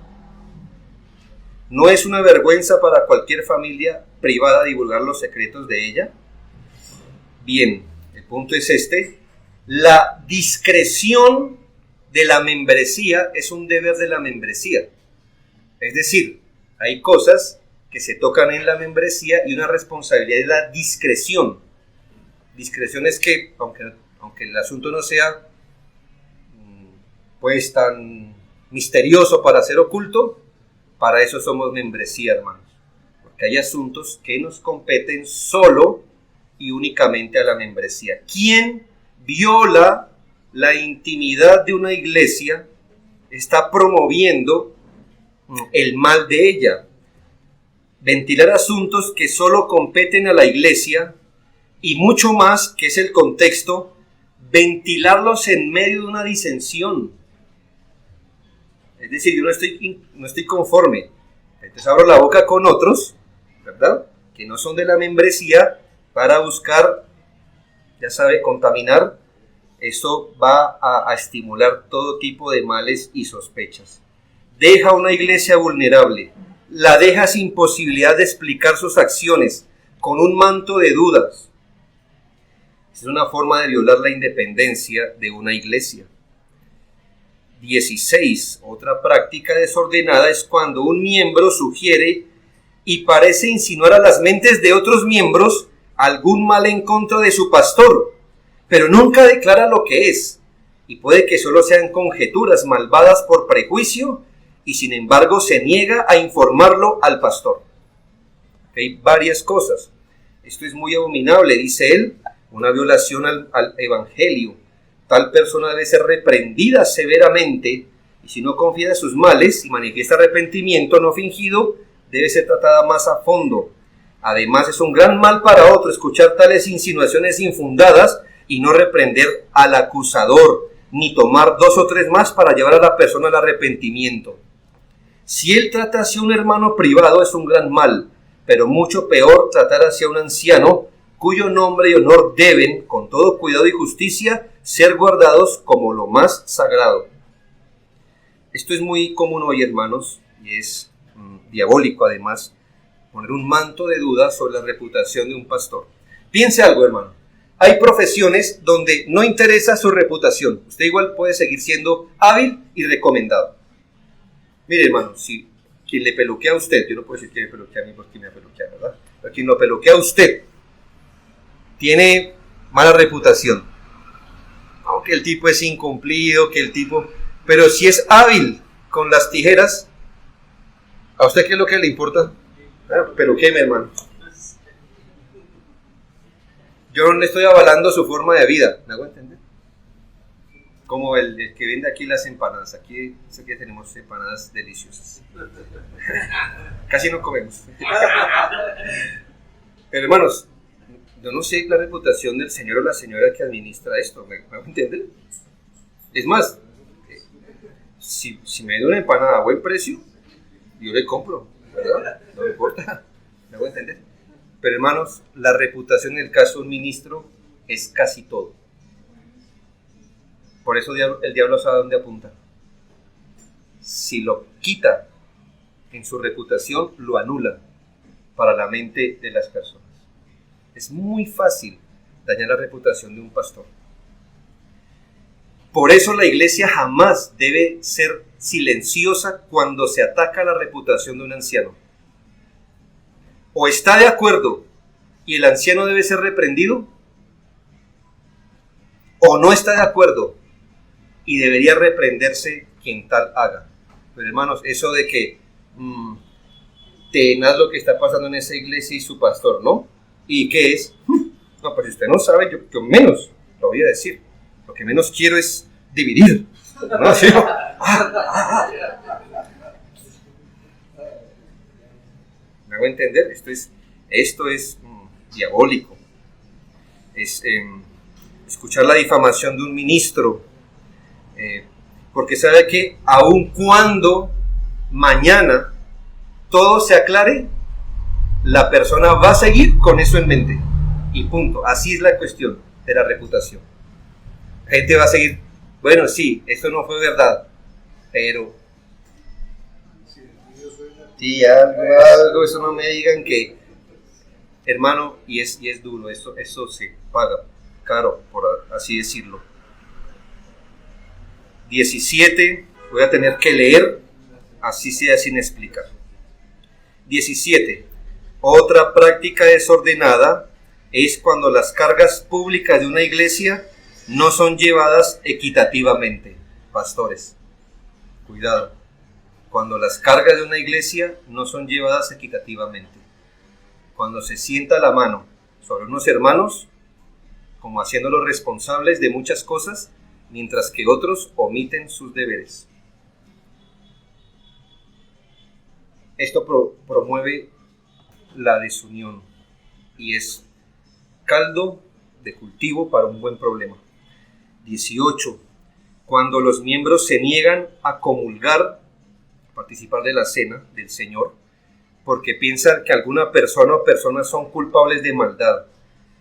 ¿No es una vergüenza para cualquier familia privada divulgar los secretos de ella? Bien, el punto es este. La discreción de la membresía es un deber de la membresía. Es decir, hay cosas que se tocan en la membresía y una responsabilidad es la discreción. Discreción es que, aunque el asunto no sea pues tan misterioso para ser oculto, para eso somos membresía, hermanos. Porque hay asuntos que nos competen solo y únicamente a la membresía. ¿Quién viola la intimidad de una iglesia? Está promoviendo el mal de ella. Ventilar asuntos que solo competen a la iglesia y mucho más, que es el contexto, ventilarlos en medio de una disensión. Es decir, yo no estoy conforme. Entonces abro la boca con otros, ¿verdad?, que no son de la membresía para buscar, ya sabe, contaminar. Eso va a estimular todo tipo de males y sospechas. Deja una iglesia vulnerable, la deja sin posibilidad de explicar sus acciones, con un manto de dudas. Es una forma de violar la independencia de una iglesia. 16. Otra práctica desordenada es cuando un miembro sugiere y parece insinuar a las mentes de otros miembros algún mal en contra de su pastor, pero nunca declara lo que es, y puede que solo sean conjeturas malvadas por prejuicio, y sin embargo se niega a informarlo al pastor. Hay varias cosas. Esto es muy abominable, dice él, una violación al evangelio. Tal persona debe ser reprendida severamente, y si no confiesa sus males y manifiesta arrepentimiento no fingido, debe ser tratada más a fondo. Además, es un gran mal para otro escuchar tales insinuaciones infundadas y no reprender al acusador, ni tomar 2 o 3 más para llevar a la persona al arrepentimiento. Si él trata hacia un hermano privado es un gran mal, pero mucho peor tratar hacia un anciano cuyo nombre y honor deben, con todo cuidado y justicia, ser guardados como lo más sagrado. Esto es muy común hoy, hermanos, y es diabólico además, poner un manto de duda sobre la reputación de un pastor. Piense algo, hermano. Hay profesiones donde no interesa su reputación. Usted igual puede seguir siendo hábil y recomendado. Mire, hermano, si quien le peluquea a usted, yo no puedo decir que me peluquea a mí porque me va a peluquear, ¿verdad? Pero quien lo peluquea a usted tiene mala reputación. Aunque el tipo es incumplido, que el tipo Pero si es hábil con las tijeras, ¿a usted qué es lo que le importa? Pero qué, mi hermano. Yo no le estoy avalando su forma de vida, ¿me hago entender? Como el que vende aquí las empanadas. Aquí tenemos empanadas deliciosas. Casi no comemos. Pero hermanos, yo no sé la reputación del señor o la señora que administra esto, ¿me hago entender? Es más, si me da una empanada a buen precio, yo le compro, ¿verdad? No me importa, ¿me hago entender? Pero hermanos, la reputación en el caso de un ministro es casi todo. Por eso el diablo sabe dónde apunta. Si lo quita en su reputación, lo anula para la mente de las personas. Es muy fácil dañar la reputación de un pastor. Por eso la iglesia jamás debe ser silenciosa cuando se ataca la reputación de un anciano. O está de acuerdo y el anciano debe ser reprendido, o no está de acuerdo y debería reprenderse quien tal haga. Pero hermanos, eso de que tenaz lo que está pasando en esa iglesia y su pastor, ¿no? ¿Y qué es? No, pues si usted no sabe, yo menos lo voy a decir. Lo que menos quiero es dividir, ¿no? ¿Sí? ¿Me hago entender? Esto es diabólico. Es escuchar la difamación de un ministro, porque sabe que aun cuando mañana todo se aclare, la persona va a seguir con eso en mente y punto. Así es la cuestión de la reputación. La gente va a seguir, bueno, sí, esto no fue verdad, pero sí, algo, eso no me digan que, hermano, y es duro, eso se paga caro, por así decirlo. 17, voy a tener que leer, así sea sin explicar. 17. Otra práctica desordenada es cuando las cargas públicas de una iglesia no son llevadas equitativamente. Pastores, cuidado. Cuando las cargas de una iglesia no son llevadas equitativamente. Cuando se sienta la mano sobre unos hermanos, como haciéndolos responsables de muchas cosas, mientras que otros omiten sus deberes. Esto promueve la desunión y es caldo de cultivo para un buen problema. 18. Cuando los miembros se niegan a comulgar, a participar de la cena del Señor, porque piensan que alguna persona o personas son culpables de maldad.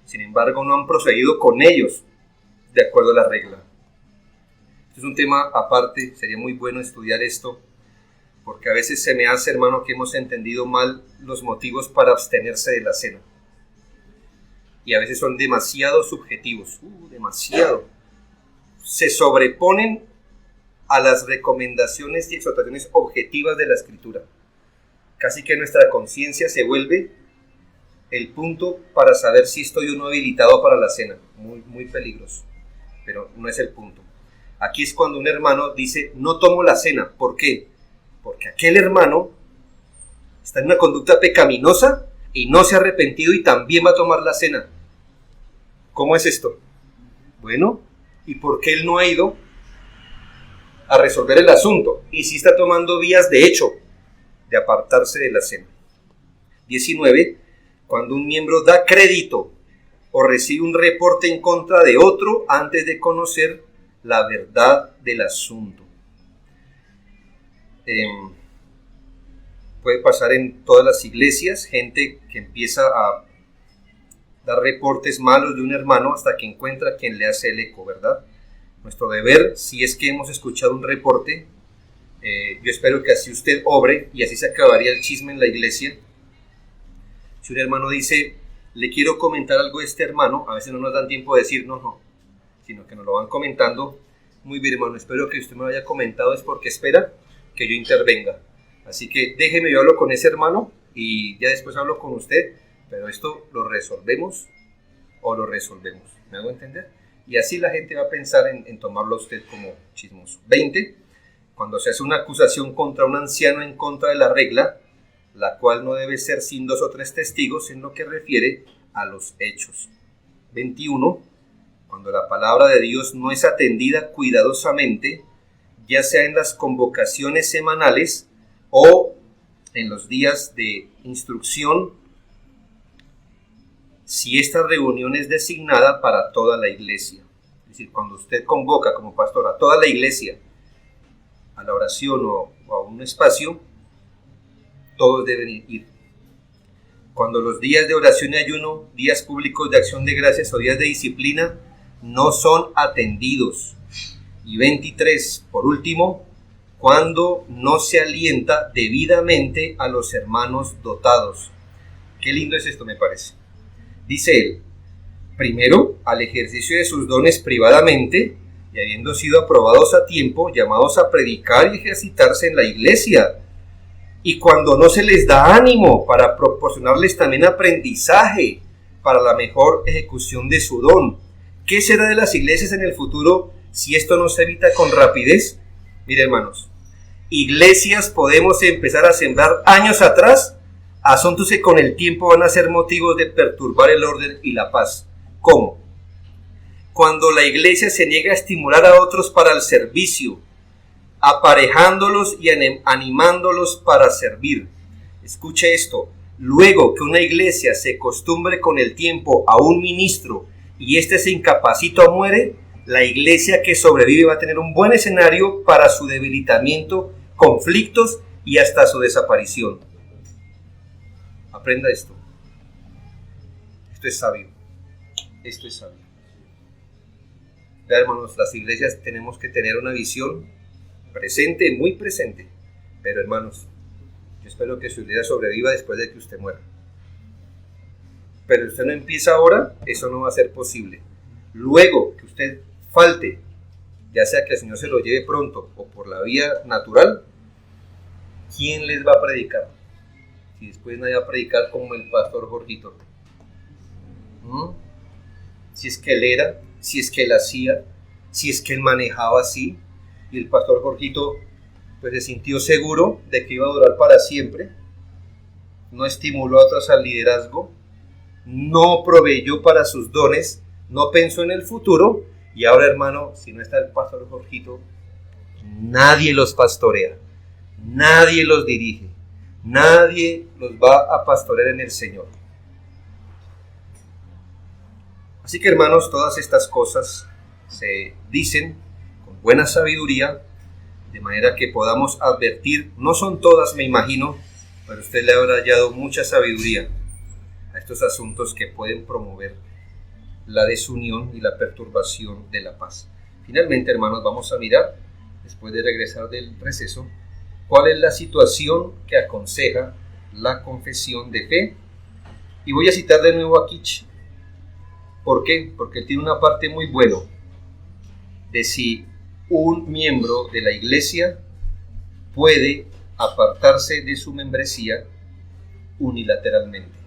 Sin embargo, no han procedido con ellos de acuerdo a la regla. Este es un tema aparte, sería muy bueno estudiar esto, porque a veces se me hace, hermano, que hemos entendido mal los motivos para abstenerse de la cena. Y a veces son demasiado subjetivos, demasiado. Se sobreponen a las recomendaciones y exhortaciones objetivas de la Escritura. Casi que nuestra conciencia se vuelve el punto para saber si estoy o no habilitado para la cena. Muy, muy peligroso, pero no es el punto. Aquí es cuando un hermano dice, no tomo la cena. ¿Por qué? Porque aquel hermano está en una conducta pecaminosa y no se ha arrepentido y también va a tomar la cena. ¿Cómo es esto? Bueno, ¿y por qué él no ha ido a resolver el asunto? Y sí está tomando vías de hecho de apartarse de la cena. 19. Cuando un miembro da crédito o recibe un reporte en contra de otro antes de conocer la verdad del asunto. Puede pasar en todas las iglesias, gente que empieza a dar reportes malos de un hermano hasta que encuentra quien le hace el eco, ¿verdad? Nuestro deber, si es que hemos escuchado un reporte, yo espero que así usted obre y así se acabaría el chisme en la iglesia. Si un hermano dice, le quiero comentar algo de este hermano, a veces no nos dan tiempo de decir no, sino que nos lo van comentando. Muy bien, hermano, espero que usted me lo haya comentado, es porque espera que yo intervenga. Así que déjeme, yo hablo con ese hermano y ya después hablo con usted, pero esto lo resolvemos o lo resolvemos. ¿Me hago entender? Y así la gente va a pensar en tomarlo a usted como chismoso. 20. cuando se hace una acusación contra un anciano en contra de la regla, la cual no debe ser sin 2 o 3 testigos en lo que refiere a los hechos. 21. Cuando la palabra de Dios no es atendida cuidadosamente, ya sea en las convocaciones semanales o en los días de instrucción, si esta reunión es designada para toda la iglesia. Es decir, cuando usted convoca como pastor a toda la iglesia a la oración o a un espacio, todos deben ir. Cuando los días de oración y ayuno, días públicos de acción de gracias o días de disciplina no son atendidos. Y 23, por último, cuando no se alienta debidamente a los hermanos dotados. Qué lindo es esto, me parece. Dice él, primero, al ejercicio de sus dones privadamente, y habiendo sido aprobados a tiempo, llamados a predicar y ejercitarse en la iglesia. Y cuando no se les da ánimo, para proporcionarles también aprendizaje para la mejor ejecución de su don. ¿Qué será de las iglesias en el futuro si esto no se evita con rapidez? Mire, hermanos, iglesias podemos empezar a sembrar años atrás, asuntos que con el tiempo van a ser motivos de perturbar el orden y la paz. ¿Cómo? Cuando la iglesia se niega a estimular a otros para el servicio, aparejándolos y animándolos para servir. Escuche esto, luego que una iglesia se acostumbre con el tiempo a un ministro y éste se incapacita o muere, la iglesia que sobrevive va a tener un buen escenario para su debilitamiento, conflictos y hasta su desaparición. Aprenda esto. Esto es sabio. Esto es sabio. Vean, hermanos, las iglesias tenemos que tener una visión presente, muy presente. Pero, hermanos, yo espero que su iglesia sobreviva después de que usted muera. Pero si usted no empieza ahora, eso no va a ser posible. Luego que usted falte, ya sea que el Señor se lo lleve pronto o por la vía natural, ¿quién les va a predicar? Si después nadie va a predicar como el pastor Jorgito. Si es que él era, si es que él hacía, si es que él manejaba así, y el pastor Jorgito pues se sintió seguro de que iba a durar para siempre, no estimuló a otros al liderazgo, no proveyó para sus dones, no pensó en el futuro, y ahora, hermano, si no está el pastor Jorgito, nadie los pastorea, nadie los dirige, nadie los va a pastorear en el Señor. Así que, hermanos, todas estas cosas se dicen con buena sabiduría, de manera que podamos advertir, no son todas, me imagino, pero usted le habrá hallado mucha sabiduría a estos asuntos que pueden promover la desunión y la perturbación de la paz. Finalmente, hermanos, vamos a mirar, después de regresar del receso, cuál es la situación que aconseja la confesión de fe. Y voy a citar de nuevo a Kitsch. ¿Por qué? Porque tiene una parte muy buena de si un miembro de la iglesia puede apartarse de su membresía unilateralmente.